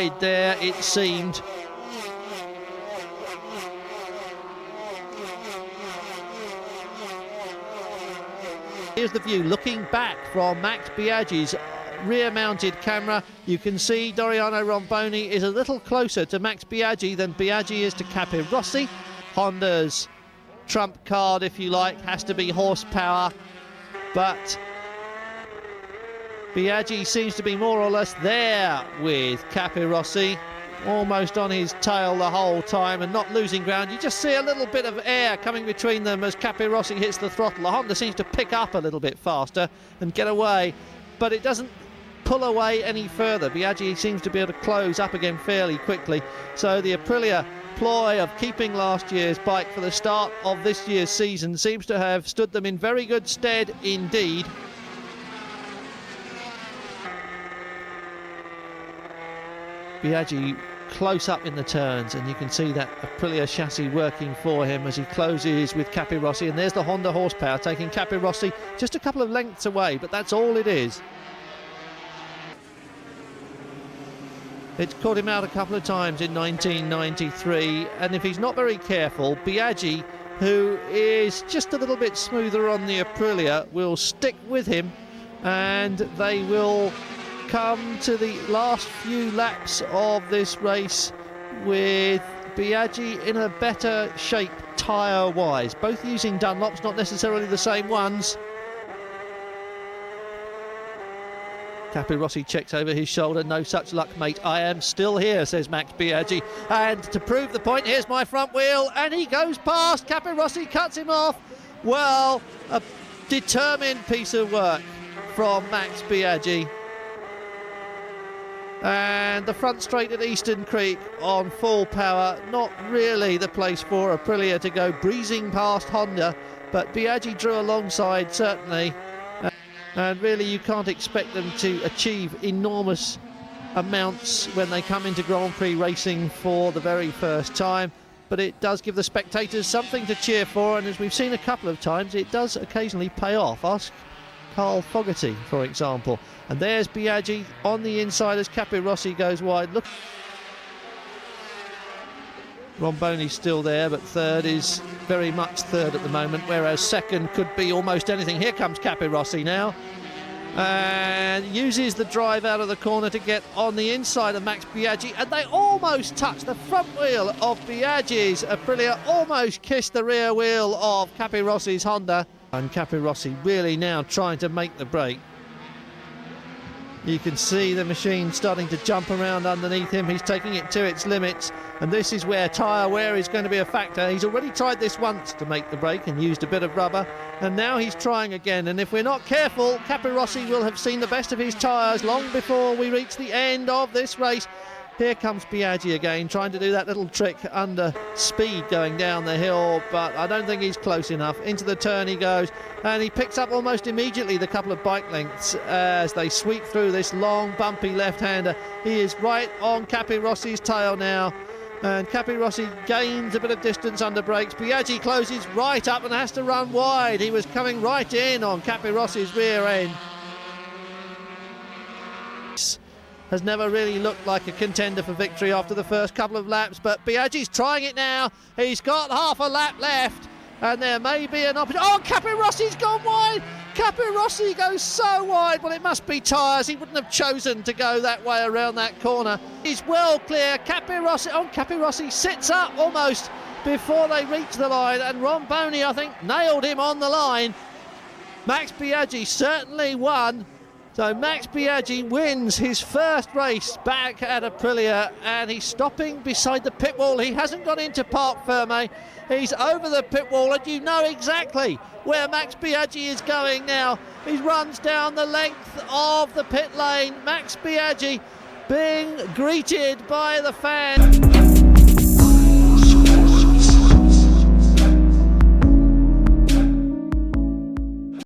wide there, it seemed. Here's the view looking back from Max Biaggi's rear-mounted camera. You can see Doriano Romboni is a little closer to Max Biaggi than Biaggi is to Capirossi. Honda's trump card, if you like, has to be horsepower, but Biaggi seems to be more or less there with Capirossi, almost on his tail the whole time and not losing ground. You just see a little bit of air coming between them as Capirossi hits the throttle. The Honda seems to pick up a little bit faster and get away, but it doesn't pull away any further. Biaggi seems to be able to close up again fairly quickly. So the Aprilia ploy of keeping last year's bike for the start of this year's season seems to have stood them in very good stead indeed. Biaggi close up in the turns, and you can see that Aprilia chassis working for him as he closes with Capirossi, and there's the Honda horsepower taking Capirossi just a couple of lengths away, but that's all it is. It's caught him out a couple of times in 1993, and if he's not very careful, Biaggi, who is just a little bit smoother on the Aprilia, will stick with him, and they will come to the last few laps of this race with Biaggi in a better shape tyre-wise, both using Dunlops, not necessarily the same ones. Capirossi checks over his shoulder. No such luck, mate. I am still here, says Max Biaggi. And to prove the point, here's my front wheel. And he goes past. Capirossi cuts him off. Well, a determined piece of work from Max Biaggi. And the front straight at Eastern Creek on full power. Not really the place for Aprilia to go breezing past Honda. But Biaggi drew alongside, certainly. And really you can't expect them to achieve enormous amounts when they come into Grand Prix racing for the very first time, but it does give the spectators something to cheer for, and as we've seen a couple of times, it does occasionally pay off. Ask Carl Fogarty, for example. And there's Biaggi on the inside as Capirossi goes wide. Look, Romboni's still there, but third is very much third at the moment, whereas second could be almost anything. Here comes Capirossi now, and uses the drive out of the corner to get on the inside of Max Biaggi, and they almost touch. The front wheel of Biaggi's Aprilia almost kissed the rear wheel of Capirossi's Honda, and Capirossi really now trying to make the break. You can see the machine starting to jump around underneath him. He's taking it to its limits, and this is where tyre wear is going to be a factor. He's already tried this once to make the break and used a bit of rubber, and now he's trying again. And if we're not careful, Capirossi will have seen the best of his tyres long before we reach the end of this race. Here comes Biaggi again, trying to do that little trick under speed going down the hill, but I don't think he's close enough. Into the turn he goes, and he picks up almost immediately the couple of bike lengths as they sweep through this long, bumpy left-hander. He is right on Capirossi's tail now, and Capirossi gains a bit of distance under brakes. Biaggi closes right up and has to run wide. He was coming right in on Capirossi's rear end. Has never really looked like a contender for victory after the first couple of laps, but Biaggi's trying it now. He's got half a lap left, and there may be an opportunity. Oh, Capirossi's gone wide! Capirossi goes so wide. Well, it must be tyres. He wouldn't have chosen to go that way around that corner. He's well clear. Capirossi sits up almost before they reach the line, and Romboni, I think, nailed him on the line. Max Biaggi certainly won. So Max Biaggi wins his first race back at Aprilia, and he's stopping beside the pit wall. He hasn't gone into Parc Fermé. He's over the pit wall, and you know exactly where Max Biaggi is going now. He runs down the length of the pit lane. Max Biaggi being greeted by the fans.